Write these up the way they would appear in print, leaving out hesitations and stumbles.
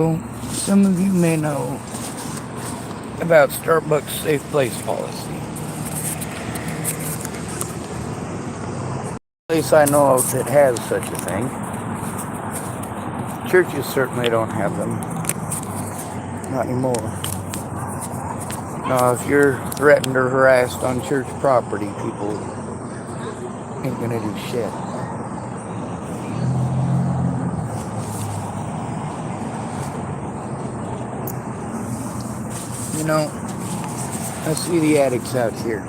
Some of you may know about Starbucks safe place policy. Place I know of that has such a thing. Churches certainly don't have them. Not anymore. Now, if you're threatened or harassed on church property, people ain't gonna do shit. You know, I see the addicts out here.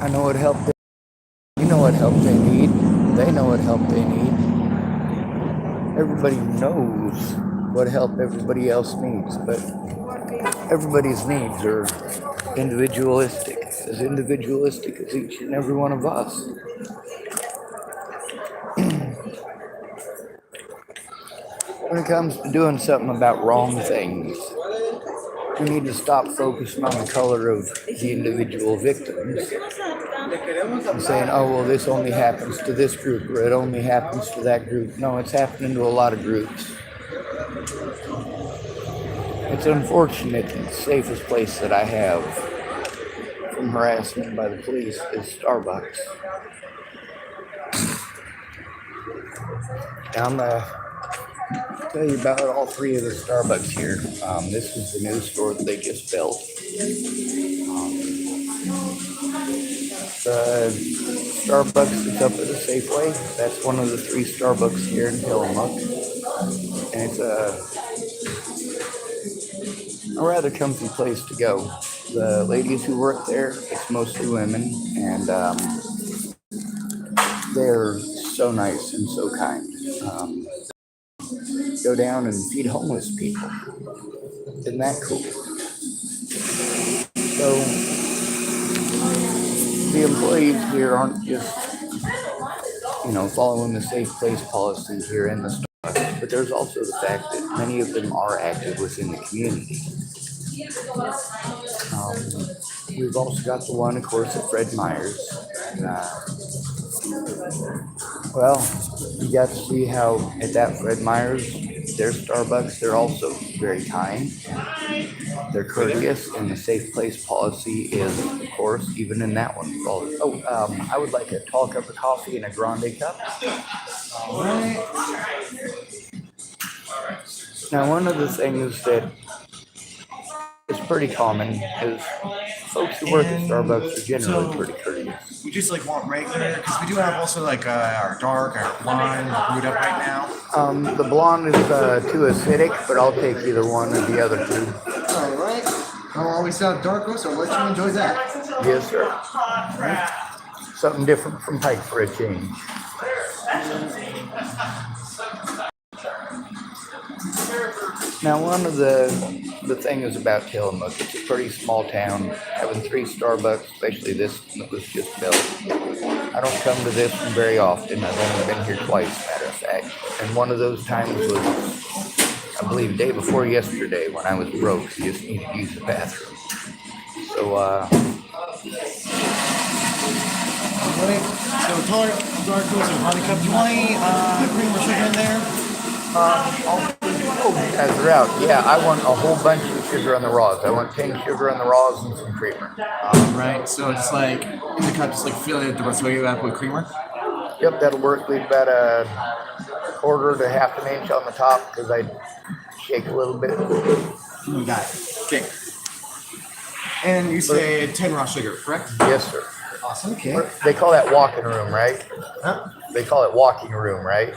I know what help they You know what help they need. They know what help they need. Everybody knows what help everybody else needs, but everybody's needs are individualistic as each and every one of us. When it comes to doing something about wrong things, we need to stop focusing on the color of the individual victims and saying, oh, well, this only happens to this group or it only happens to that group. No, it's happening to a lot of groups. It's unfortunate that the safest place that I have from harassment by the police is Starbucks. Now I'm going to tell you about all three of the Starbucks here. This is the new store that they just built. The Starbucks that's up at the Safeway, that's one of the three Starbucks here in Tillamook. And it's a rather comfy place to go. The ladies who work there, it's mostly women, and they're so nice and so kind. Go down and feed homeless people. Isn't that cool? So the employees here aren't just, following the safe place policy here in the Starbucks, but there's also the fact that many of them are active within the community. We've also got the one, of course, at Fred Meyer's. Well, you got to see how at that Fred Meyer's, their Starbucks, they're also very kind. They're courteous, and the safe place policy is, of course, even in that one. I would like a tall cup of coffee and a grande cup. All right. Now, one of the things that is pretty common is folks who work at Starbucks are generally pretty courteous. We just want regular, because we do have also our dark, our blonde, brewed up right now. The blonde is too acidic, but I'll take either one or the other two. All right. I'll always have dark, so I'll let you enjoy that. Yes, sir. Right. Something different from Pike for a change. Now, one of the things about Tillamook, it's a pretty small town. Having three Starbucks, especially this one that was just built. I don't come to this one very often. I've only been here twice, matter of fact. And one of those times was, I believe, day before yesterday when I was broke and just needed to use the bathroom. So, So, taller, dark roast, and honey cup. Do you want any cream or sugar in there? As they're out, yeah, I want a whole bunch of sugar on the raws. I want 10 sugar on the raws and some creamer. Right, so it's in the cup, just fill it the rest way up with creamer? Yep, that'll work. Leave about a quarter to half an inch on the top because I shake a little bit. You got it. Okay. And you say 10 raw sugar, correct? Yes, sir. Awesome, okay. They call that walking room, right? Huh? They call it walking room, right?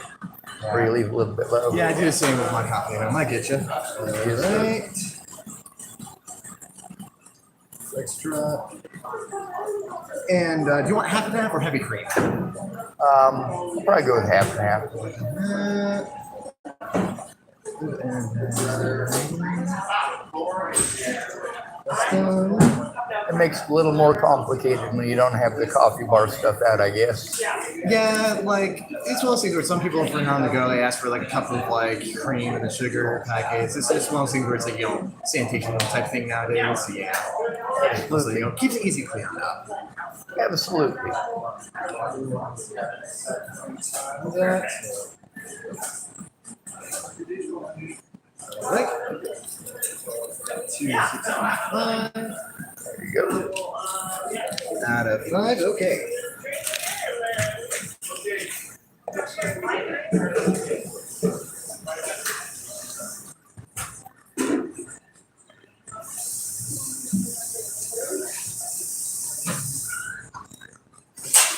Yeah. Where you leave a little bit low. Yeah, I do the same with my coffee. I get you. Right. Extra. And do you want half and half or heavy cream? I'll probably go with half and half. It makes it a little more complicated when you don't have the coffee bar stuff out, I guess. Yeah, it's one of those things where some people for on the go, they ask for a cup of cream and the sugar packets. It's one of those things where it's sanitation type thing nowadays. So yeah, absolutely. Keeps it easy cleaned up. Absolutely. Right. 265. There you go. Out of 5. Okay.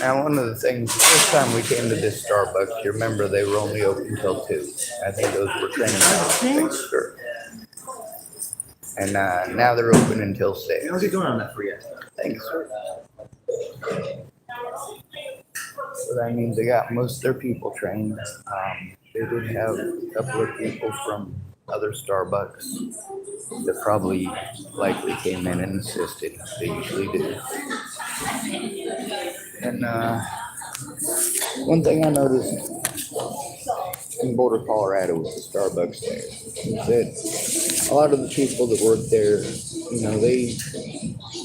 Now, one of the things, the first time we came to this Starbucks, you remember they were only open until 2. I think those were training hours. Thanks, sir. And now they're open until 6. How's it going on that for you? Thanks, sir. So that means they got most of their people trained. They did have a couple of people from other Starbucks that probably likely came in and assisted. They usually do. And one thing I noticed in Boulder, Colorado, with the Starbucks there is that a lot of the people that work there,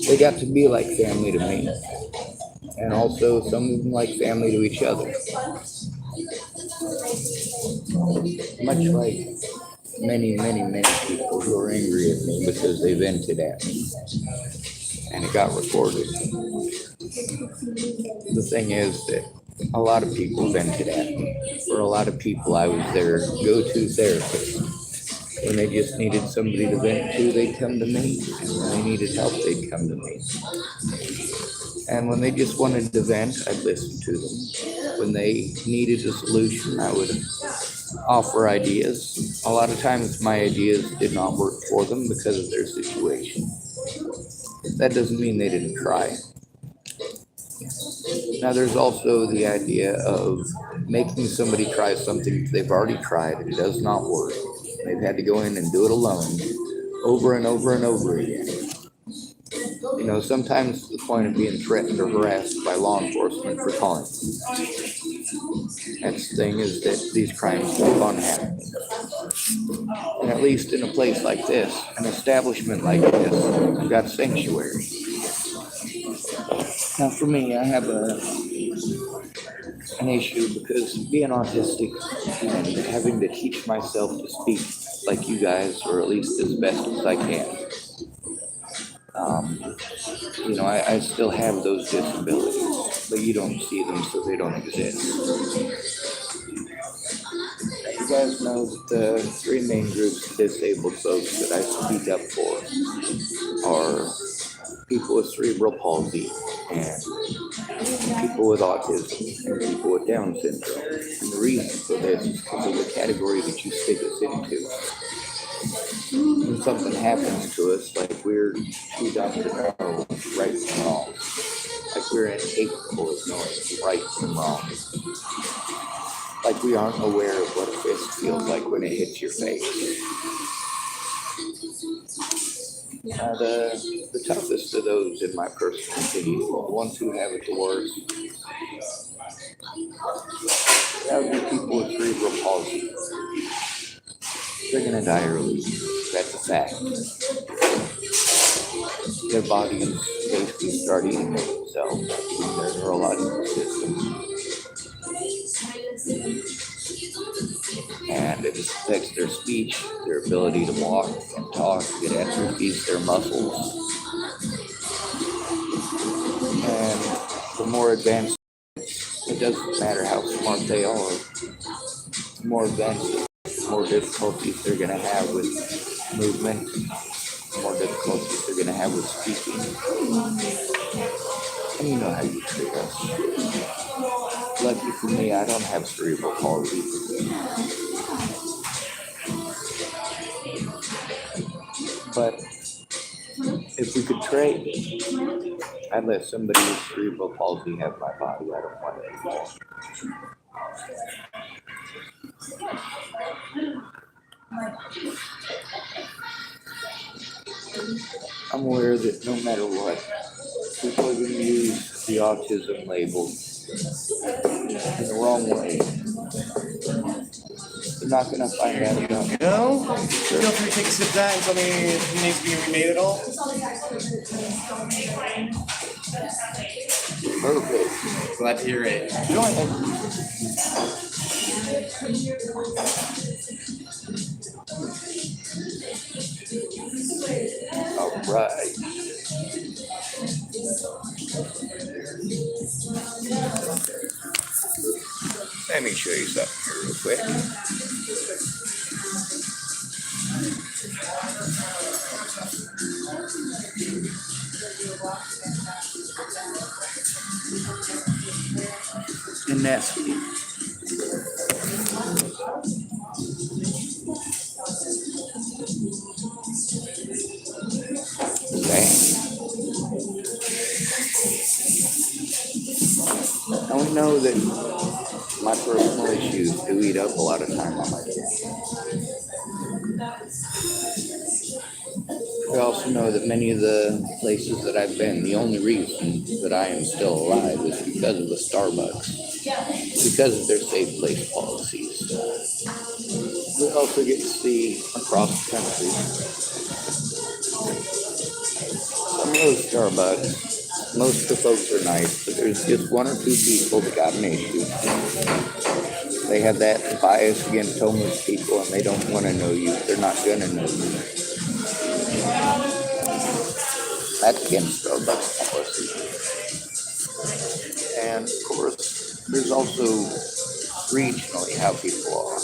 they got to be like family to me, and also some of them like family to each other. Much like many, many, many people who are angry at me because they vented at me, and it got recorded. The thing is that a lot of people vented at me. For a lot of people, I was their go-to therapist. When they just needed somebody to vent to, they'd come to me. And when they needed help, they'd come to me. And when they just wanted to vent, I'd listen to them. When they needed a solution, I would offer ideas. A lot of times my ideas did not work for them because of their situation. That doesn't mean they didn't try. Now, there's also the idea of making somebody try something they've already tried and it does not work. They've had to go in and do it alone over and over and over again. Sometimes to the point of being threatened or harassed by law enforcement for calling. That's the thing, is that these crimes keep on happening. And at least in a place like this, an establishment like this, I've got sanctuary. Now, for me, I have an issue because being autistic and having to teach myself to speak like you guys, or at least as best as I can. I still have those disabilities, but you don't see them, so they don't exist. You guys know that the 3 main groups of disabled folks that I speak up for are people with cerebral palsy and people with autism and people with Down syndrome. And the reason for this is because of the category that you stick us into. When something happens to us, like we're too dumb to know right from wrong, like we're incapable of knowing right from wrong, like we aren't aware of what a fist feels like when it hits your face. The toughest of those, in my personal opinion, the ones who have it the worst, that would be people with cerebral palsy. They're going to die early. That's a fact. Their bodies basically start eating themselves, their neurological system. And it affects their speech, their ability to walk and talk. It atrophies their muscles. And the more advanced, it doesn't matter how smart they are, the more advanced, the more difficulties they're going to have with movement, the more difficulties they're going to have with speaking. And you know how you treat us. Lucky for me, I don't have cerebral palsy. But if we could trade, I'd let somebody with cerebral palsy have my body. I don't want it anymore. I'm aware that no matter what, people are going to use the autism label in the wrong way. They're not going to find out about it. No? Feel free to take a sip of that and tell me if it needs to be remade at all. Perfect. Glad to hear it. Go ahead. All right. Let me show you something here real quick. And that's okay. I we know that my personal issues do eat up a lot of time on my channel. We also know that many of the places that I've been, the only reason that I am still alive is because of the Starbucks, because of their safe place policies. We also get to see across the country some of those Starbucks. Most of the folks are nice, but there's just one or two people that got an issue. They have that bias against homeless people, and they don't want to know you. They're not going to know you. That's against Starbucks policy. And of course, there's also regionally how people are.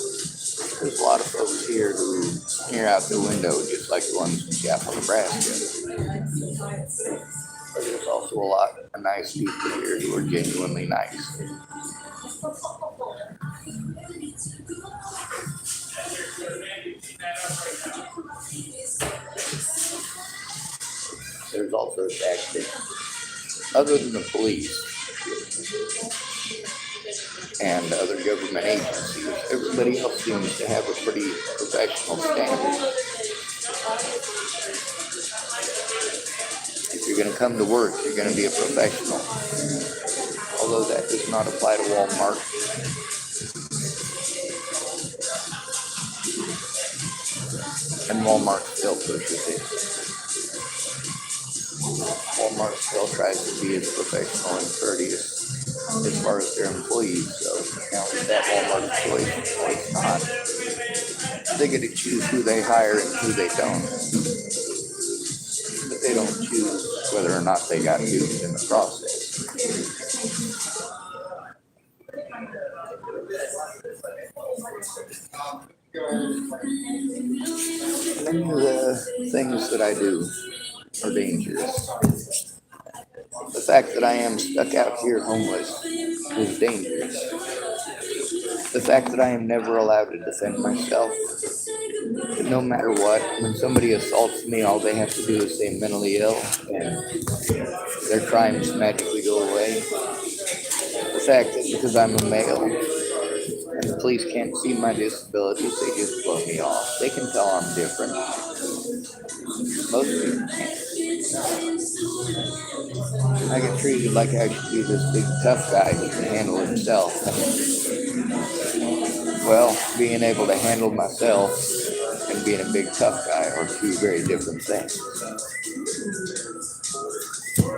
There's a lot of folks here who stare out the window just like the ones in Chapel, Nebraska. But there's also a lot of nice people here who are genuinely nice. There's also the fact that other than the police and other government agencies, everybody else seems to have a pretty professional standard. If you're going to come to work, you're going to be a professional. Although that does not apply to Walmart. And Walmart still pushes it. Walmart still tries to be as professional and courteous as far as their employees go. Now, is that Walmart's choice? No, it's not. They get to choose who they hire and who they don't. But they don't choose whether or not they got duped in the process. Many of the things that I do are dangerous. The fact that I am stuck out here homeless is dangerous. The fact that I am never allowed to defend myself, that no matter what, when somebody assaults me, all they have to do is say mentally ill and their crimes magically go away. The fact that because I'm a male and the police can't see my disabilities, they just blow me off. They can tell I'm different. Most people can't. I get treated like I should be this big tough guy who can handle himself. Well, being able to handle myself and being a big tough guy are two very different things.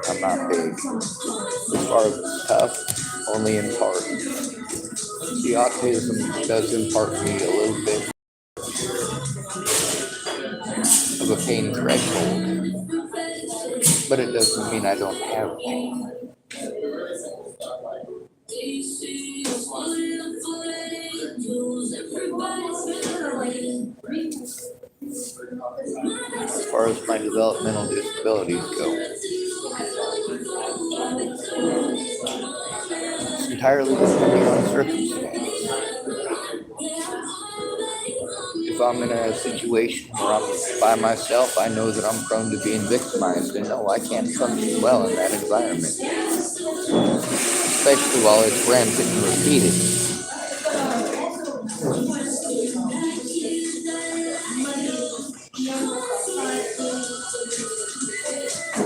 I'm not big. As far as tough, only in part. The autism does impart me a little bit of a pain threshold, but it doesn't mean I don't have pain. As far as my developmental disabilities go, it's entirely depending on circumstance. If I'm in a situation where I'm by myself, I know that I'm prone to being victimized, and no, I can't function well in that environment, especially while it's rampant and repeated.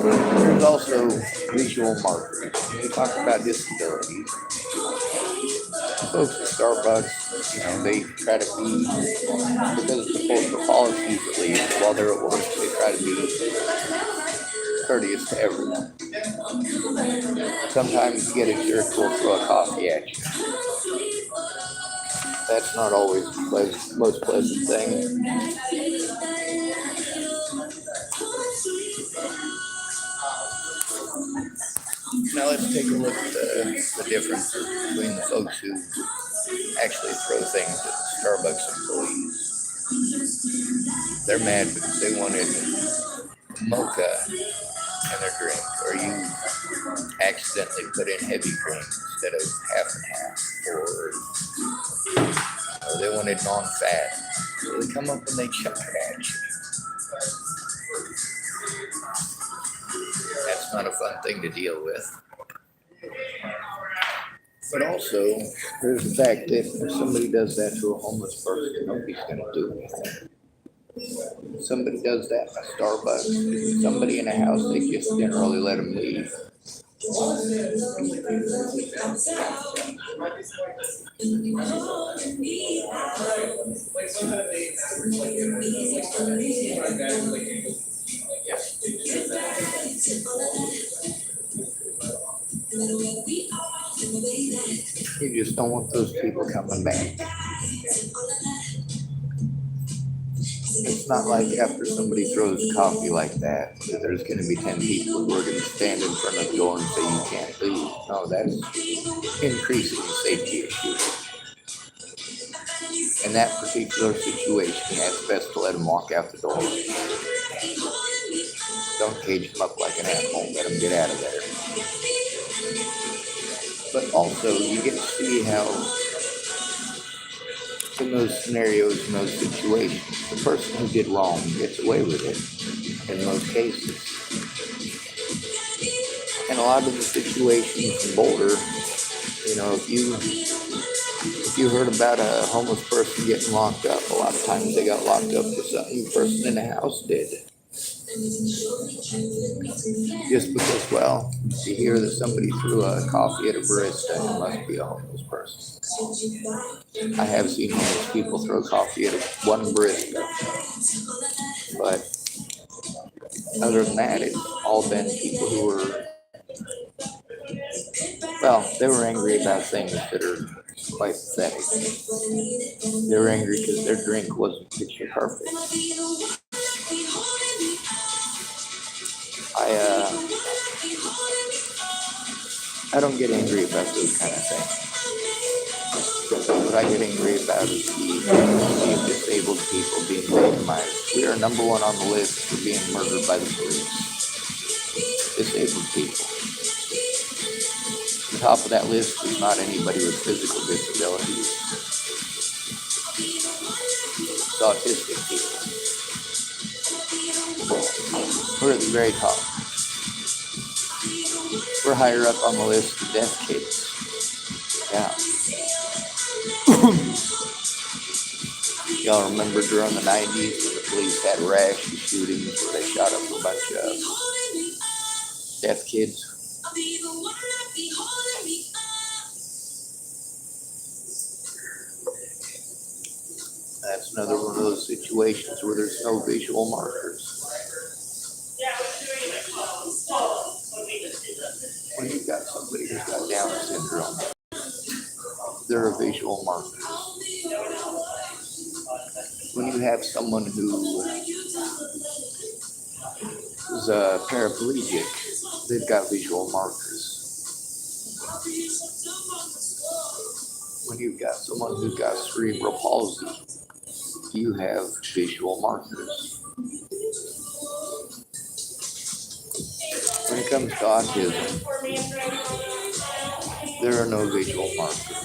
There's also visual markers. When we talk about disabilities, folks at Starbucks, they try to be, because of the policies at least, while they're at work, they try to be courteous to everyone. Sometimes you get a jerk who will throw a coffee at you. That's not always the most pleasant thing. Now let's take a look at the difference between the folks who actually throw things at Starbucks employees. They're mad because they wanted mocha in their drink, or you accidentally put in heavy cream instead of half and half, or they wanted non-fat. So they come up and they chuck it at you. That's not a fun thing to deal with. But also, there's the fact that if somebody does that to a homeless person, nobody's going to do anything. If somebody does that in a Starbucks, somebody in a house, they just generally let them leave. You just don't want those people coming back. It's not like after somebody throws coffee like that, there's going to be 10 people who are going to stand in front of the door and say you can't leave. No, that's increasing the safety issue. In that particular situation, yeah, it's best to let them walk out the door. Don't cage them up like an animal. Let them get out of there. But also, you get to see how in those scenarios, in those situations, the person who did wrong gets away with it in most cases. And a lot of the situations in Boulder, if you heard about a homeless person getting locked up, a lot of times they got locked up for something the person in the house did. Just because, you hear that somebody threw a coffee at a barista, it must be a homeless person. I have seen homeless people throw coffee at one barista, but other than that, it's all been people who were, they were angry about things that are quite pathetic. They were angry because their drink wasn't picture perfect. I don't get angry about those kind of things. What I get angry about is the disabled people being victimized. We are number one on the list for being murdered by the police. Disabled people. The top of that list is not anybody with physical disabilities. It's autistic people. We're at the very top. We're higher up on the list of deaf kids. Yeah. Y'all remember during the 90s when the police had a rash of shootings where they shot up a bunch of deaf kids? That's another one of those situations where there's no visual markers. When you've got somebody who's got Down syndrome, there are visual markers. When you have someone who is a paraplegic, they've got visual markers. When you've got someone who's got cerebral palsy, you have visual markers. When it comes to autism, there are no visual markers.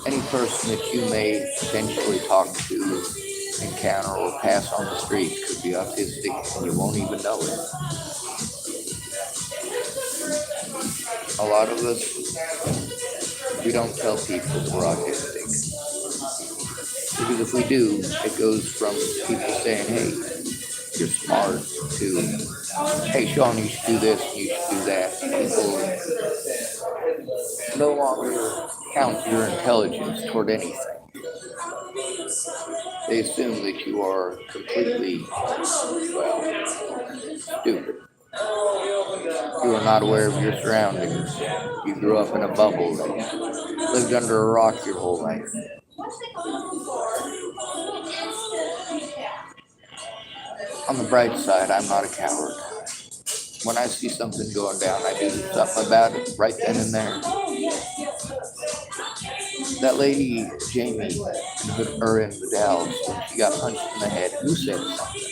Any person that you may potentially talk to, encounter, or pass on the street could be autistic and you won't even know it. A lot of us, we don't tell people that we're autistic. Because if we do, it goes from people saying, hey, you're smart, to, hey, Sean, you should do this, you should do that. People no longer count your intelligence toward anything. They assume that you are completely, stupid. You are not aware of your surroundings. You grew up in a bubble. You lived under a rock your whole life. On the bright side, I'm not a coward. When I see something going down, I do something about it right then and there. That lady, Jamie, in the Dalles, she got punched in the head. Who said something?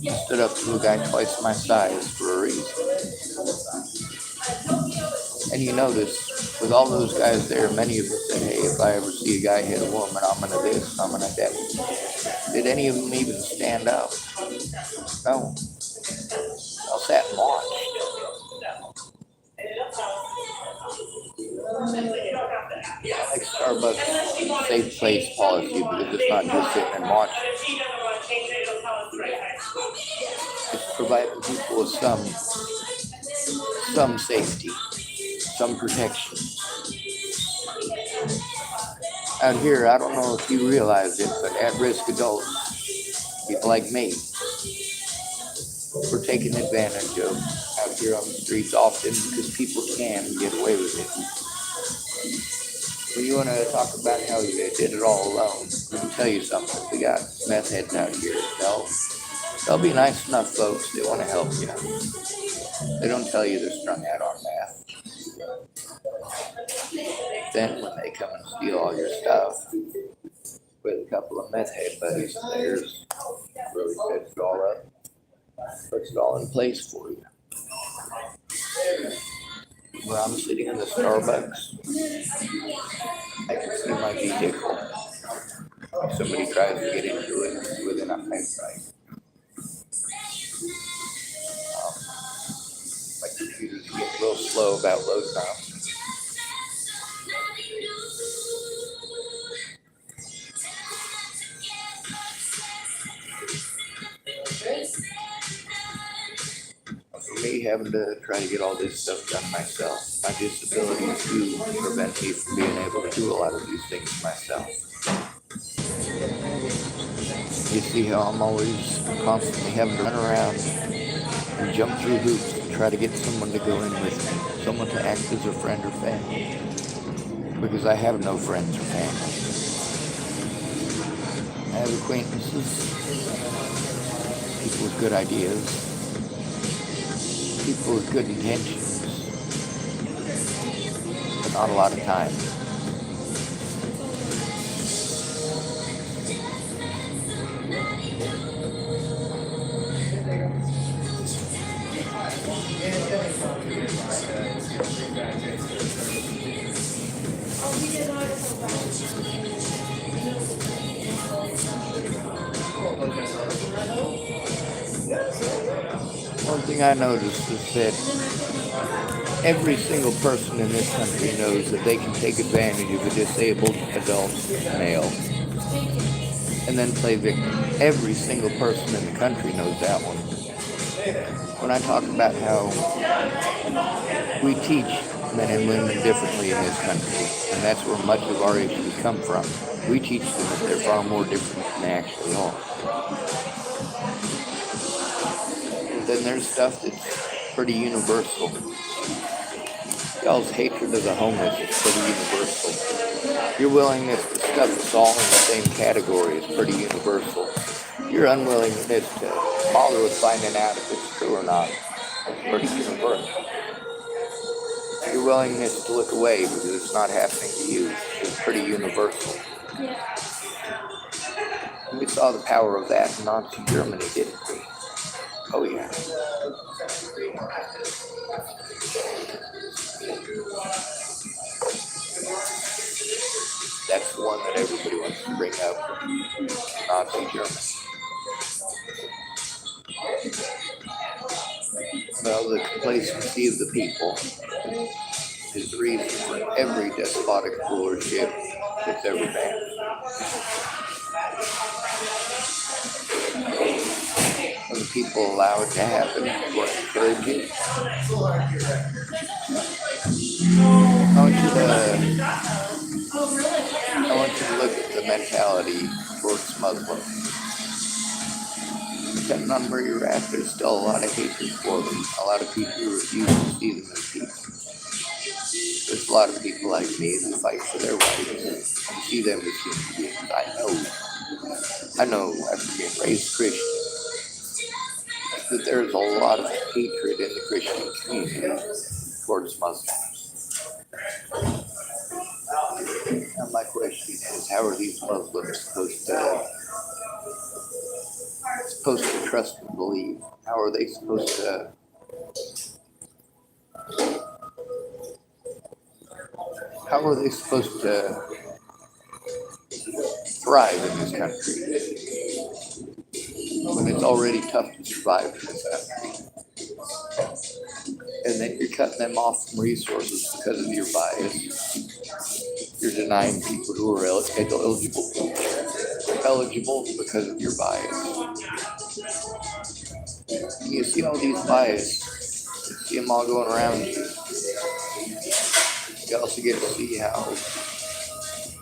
I stood up to a guy twice my size for a reason. And you notice, with all those guys there, many of them said, hey, if I ever see a guy hit a woman, I'm gonna this, I'm gonna that. Did any of them even stand up? No. All sat and watched. I like Starbucks safe place policy because it's not just sitting and watching. It's providing people with some safety, some protection. Out here, I don't know if you realize it, but at-risk adults, people like me, we're taken advantage of out here on the streets often because people can get away with it. When you want to talk about how you did it all alone, let me tell you something. We got meth heads out here. They'll be nice enough folks. They want to help you. They don't tell you they're strung out on meth. Then when they come and steal all your stuff with a couple of meth head buddies of theirs, really sets it all up, puts it all in place for you. When I'm sitting in the Starbucks, I can see my vehicle. If somebody tries to get into it within a eyesight. My computer's getting a little slow about load times. For me, having to try to get all this stuff done myself, my disabilities do prevent me from being able to do a lot of these things myself. You see how I'm always constantly having to run around and jump through hoops to try to get someone to go in with me, someone to act as a friend or family, because I have no friends or family. I have acquaintances, people with good ideas, people with good intentions, but not a lot of time. One thing I noticed is that every single person in this country knows that they can take advantage of a disabled adult male and then play victim. Every single person in the country knows that one. When I talk about how we teach men and women differently in this country, and that's where much of our issues come from, we teach them that they're far more different than they actually are. Then there's stuff that's pretty universal. Y'all's hatred of the homeless is pretty universal. Your willingness to stuff us all in the same category is pretty universal. Your unwillingness to bother with finding out if it's true or not is pretty universal. Your willingness to look away because it's not happening to you is pretty universal. And we saw the power of that in Nazi Germany, didn't we? Oh yeah. That's the one that everybody wants to bring up. Nazi Germany. Well, the complacency of the people is the reason for every despotic rulership that's ever been. When the people allow it to happen or encourage it, I want you to look at the mentality towards Muslims. Depending on where you're at, there's still a lot of hatred for them. A lot of people who refuse to see them as people. There's a lot of people like me that fight for their rights and see them as human beings. I know after being raised Christian, that there's a lot of hatred in the Christian community towards Muslims. Now my question is, how are these Muslims supposed to trust and believe? How are they supposed to thrive in this country when it's already tough to survive in this country? And then you're cutting them off from resources because of your bias. You're denying people who are eligible because of your bias. You see all these bias, you see them all going around you. You also get to see how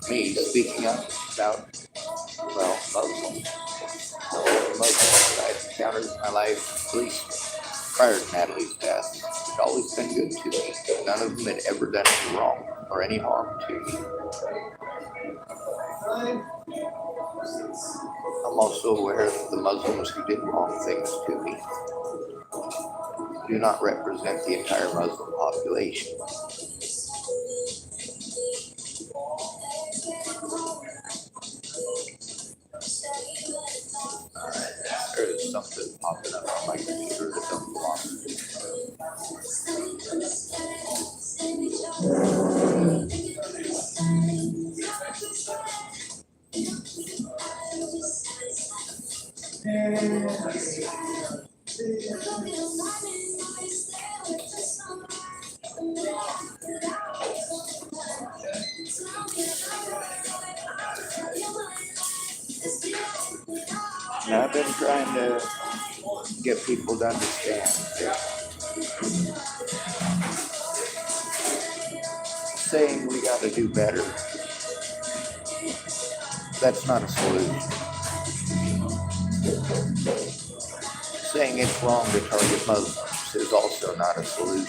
me speaking up about, well, Muslims I've encountered in my life, at least prior to Natalie's death, had always been good to me. None of them had ever done any wrong or any harm to me. I'm also aware that the Muslims who did wrong things to me do not represent the entire Muslim population. There is something popping up on my computer that doesn't belong to me. Now, I've been trying to get people to understand that saying we got to do better, that's not a solution. Saying it's wrong to target Muslims is also not a solution.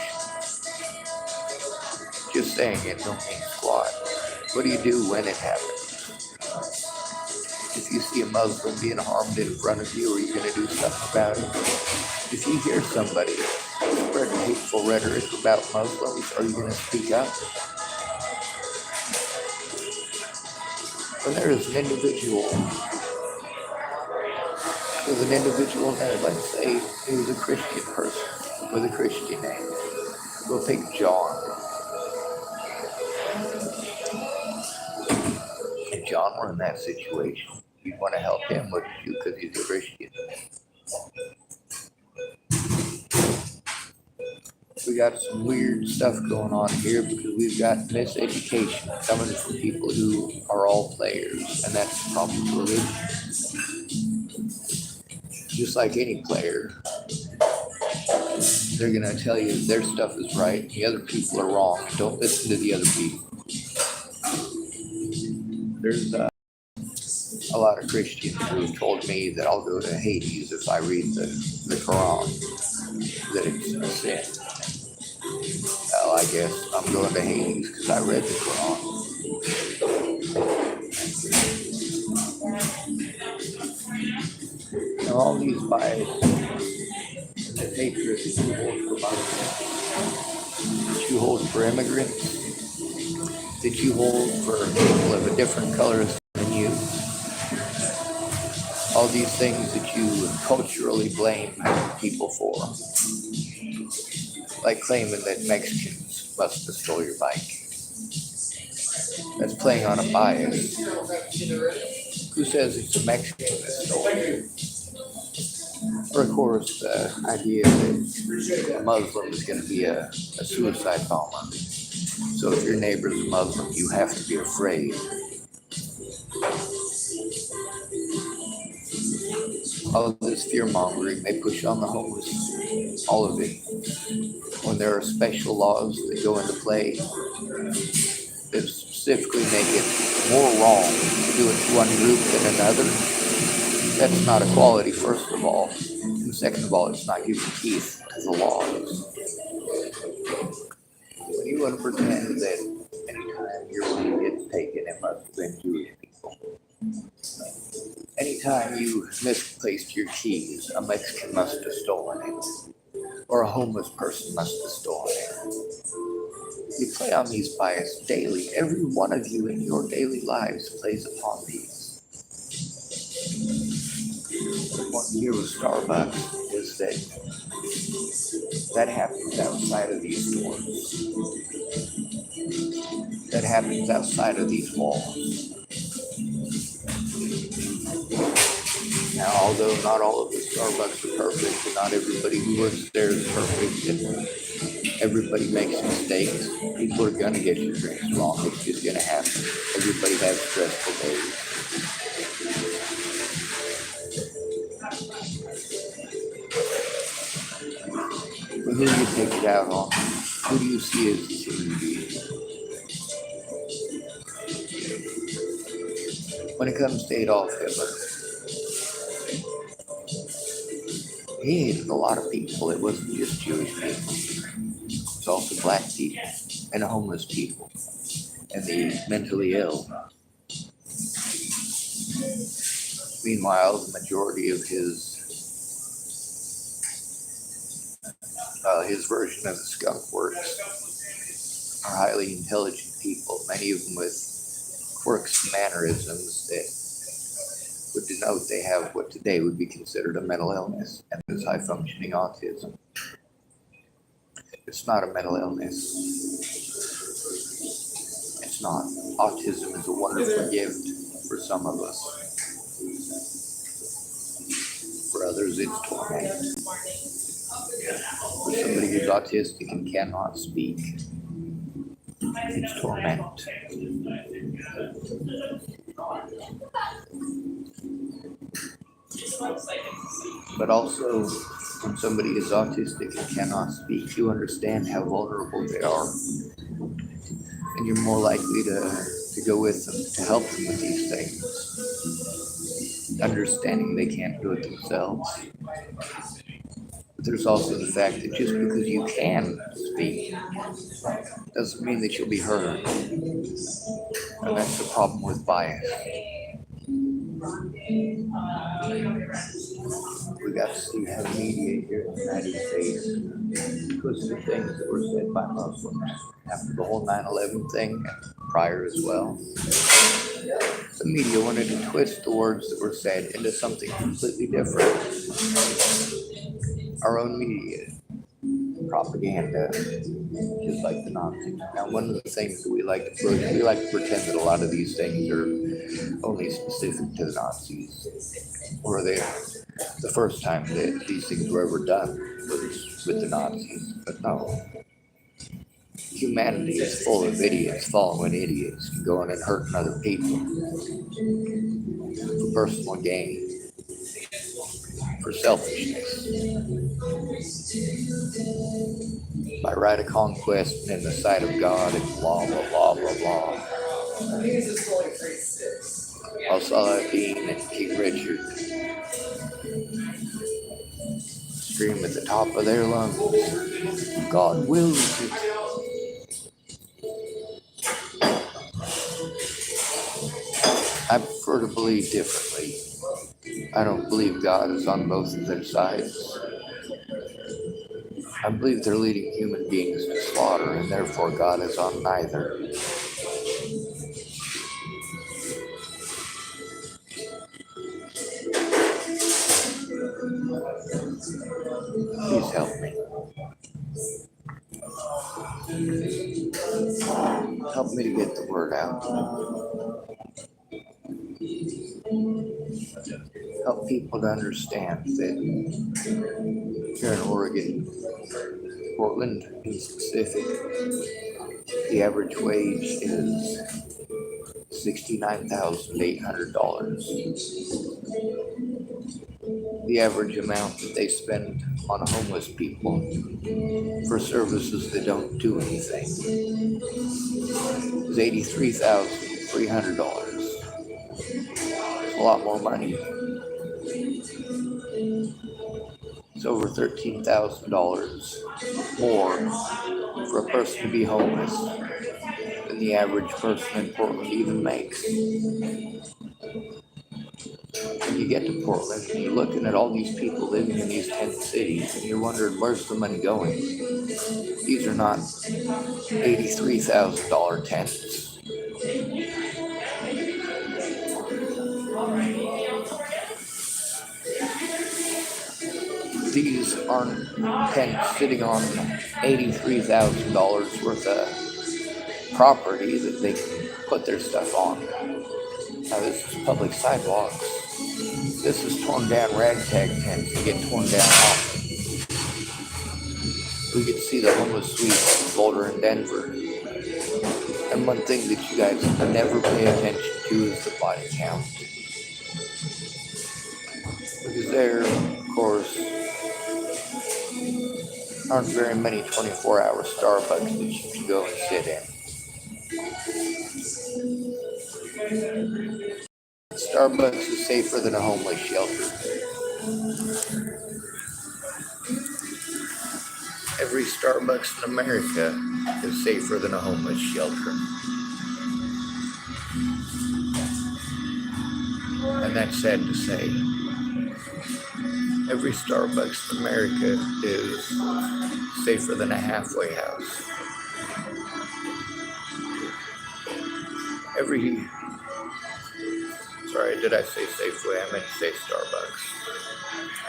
Just saying it don't mean squat. What do you do when it happens? If you see a Muslim being harmed in front of you, are you going to do something about it? If you hear somebody spreading hateful rhetoric about Muslims, are you going to speak up? When there is an individual there, let's say he was a Christian person with a Christian name. We'll take John. If John were in that situation, you'd want to help him, wouldn't you? Because he's a Christian. We got some weird stuff going on here because we've got miseducation coming from people who are all players, and that's the problem with religion. Just like any player, they're going to tell you their stuff is right, the other people are wrong, and don't listen to the other people. There's a lot of Christians who have told me that I'll go to Hades if I read the Quran, that it's a sin. Well, I guess I'm going to Hades because I read the Quran. Now, all these bias and the hatred that you hold for Muslims, that you hold for immigrants, that you hold for people of a different color than you, all these things that you culturally blame people for, like claiming that Mexicans must have stole your bike. That's playing on a bias. Who says it's a Mexican that stole it? Or, of course, the idea that a Muslim is going to be a suicide bomber. So if your neighbor's a Muslim, you have to be afraid. All of this fear-mongering they push on the homeless, all of it. When there are special laws that go into play that specifically make it more wrong to do it to one group than another, that's not equality, first of all. And second of all, it's not giving teeth to the laws. When you want to pretend that anytime your money gets taken, it must have been Jewish people. Anytime time you misplaced your keys, a Mexican must have stolen it, or a homeless person must have stolen it. You play on these biases daily. Every one of you in your daily lives plays upon these. What here with Starbucks is that happens outside of these doors. That happens outside of these walls. Now, although not all of the Starbucks are perfect, and not everybody who works there is perfect, and everybody makes mistakes, people are gonna get your drinks wrong. It's just gonna happen. Everybody has stressful days. But who do you take it out on? Who do you see as the human being? When it comes to Adolf Hitler, he hated a lot of people. It wasn't just Jewish people. It was also black people and homeless people and the mentally ill. Meanwhile, the majority of his version of the skunk works are highly intelligent people, many of them with quirks and mannerisms that would denote they have what today would be considered a mental illness, and there's high functioning autism. It's not a mental illness. It's not. Autism is a wonderful gift for some of us. For others, it's torment. For somebody who's autistic and cannot speak, it's torment. But also, when somebody is autistic and cannot speak, you understand how vulnerable they are. And you're more likely to go with them, to help them with these things. Understanding they can't do it themselves. But there's also the fact that just because you can speak doesn't mean that you'll be heard. And that's the problem with bias. We got to see how media here in the United States twisted things that were said by Muslims after the whole 9/11 thing, prior as well. The media wanted to twist the words that were said into something completely different. Our own media, propaganda, just like the Nazis. Now, one of the things that we like to pretend that a lot of these things are only specific to the Nazis, or the first time that these things were ever done was with the Nazis. But no, humanity is full of idiots following idiots, going and hurting other people for personal gain, for selfishness, by right of conquest and in the sight of God, and blah, blah, blah, blah, blah. Al-Saladin and King Richard scream at the top of their lungs, God wills it. I prefer to believe differently. I don't believe God is on both of their sides. I believe they're leading human beings to slaughter, and therefore God is on neither. Please help me. Help me to get the word out. Help people to understand that here in Oregon, Portland in specific, the average wage is $69,800. The average amount that they spend on homeless people for services that don't do anything is $83,300. It's a lot more money. It's over $13,000 more for a person to be homeless than the average person in Portland even makes. And you get to Portland and you're looking at all these people living in these tent cities and you're wondering where's the money going? These are not $83,000 tents. These aren't tents sitting on $83,000 worth of property that they can put their stuff on. Now this is public sidewalks. This is torn down ragtag tents that get torn down often. We get to see the homeless suites in Boulder and Denver. And one thing that you guys never pay attention to is the body count. Because there, of course, aren't very many 24-hour Starbucks that you can go and sit in. Starbucks is safer than a homeless shelter. Every Starbucks in America is safer than a homeless shelter. And that's sad to say. Every Starbucks in America is safer than a halfway house. Sorry, did I say Safeway? I meant to say Starbucks.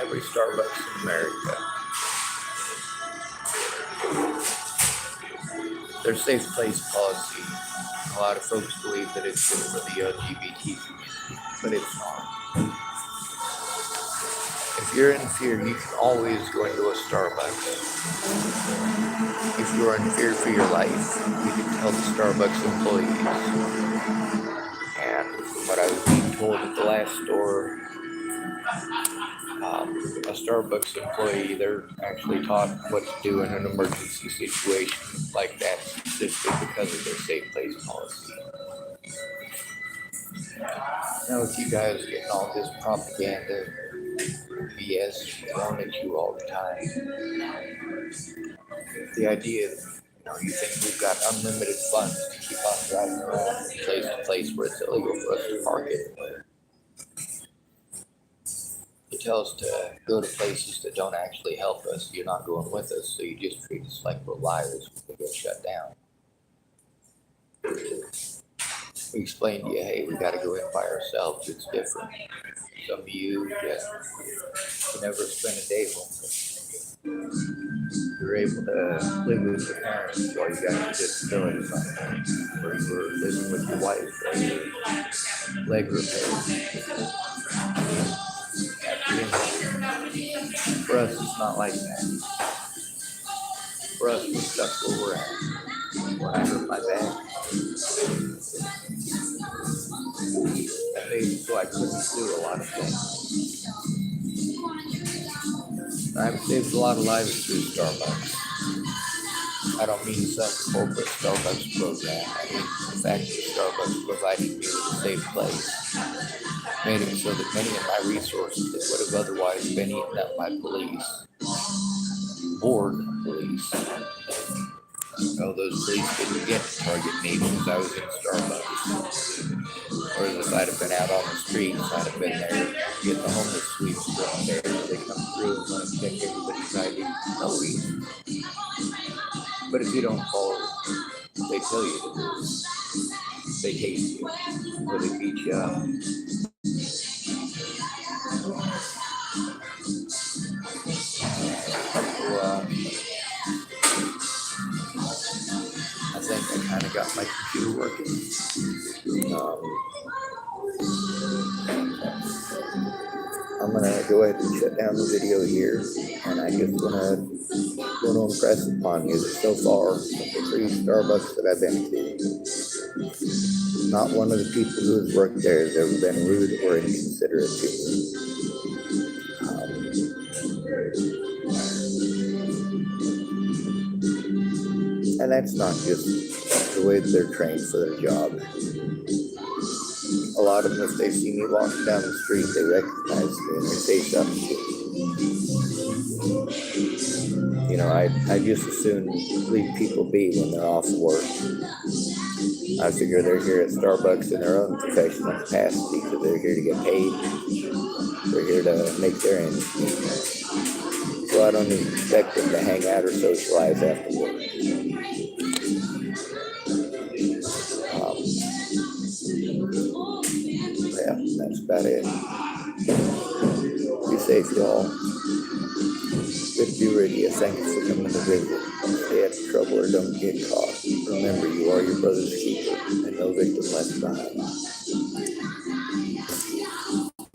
Every Starbucks in America. Their safe place policy. A lot of folks believe that it's good for the LGBT community, but it's not. If you're in fear, you can always go into a Starbucks. If you're in fear for your life, you can tell the Starbucks employees. And from what I was being told at the last store, a Starbucks employee, they're actually taught what to do in an emergency situation like that simply because of their safe place policy. Now with you guys getting all this propaganda, BS thrown at you all the time, the idea that you think we've got unlimited funds to keep on driving around from place to place where it's illegal for us to park it. You tell us to go to places that don't actually help us. You're not going with us, so you just treat us like we're liars when we get shut down. We explain to you, hey, we got to go in by ourselves. It's different. Some of you never spend a day homeless. You're able to live with your parents while you got your disability something, or you were living with your wife while your leg repaired. For us, it's not like that. For us, we're stuck where we're at. When I hurt my back, that made it so I couldn't do a lot of things. I've saved a lot of lives through Starbucks. I don't mean some corporate Starbucks program. I mean the fact that Starbucks provided me with a safe place made it so that many of my resources that would have otherwise been eaten up by police, bored police. Those police didn't get to target me because I was in Starbucks. Whereas if I'd have been out on the streets, I'd have been there, get the homeless sweeps from there. They come through and want to check everybody's ID. No reason. But if you don't follow, they tell you to do. They tase you, or they beat you up. I think I kind of got my computer working. I'm going to go ahead and shut down the video here, and I just want to impress upon you that so far, the 3 Starbucks that I've been to, not one of the people who has worked there has ever been rude or inconsiderate to me. And that's not just the way that they're trained for their job. A lot of them, if they see me walking down the street, they recognize me and they say something to me. I just as soon leave people be when they're off work. I figure they're here at Starbucks in their own professional capacity, so they're here to get paid. They're here to make their ends meet. So I don't expect them to hang out or socialize after work. Yeah, that's about it. Be safe, y'all. Good to be ready. Thank you for coming to visit. Stay out of trouble or don't get caught. Remember, you are your brother's keeper, and no victim left behind.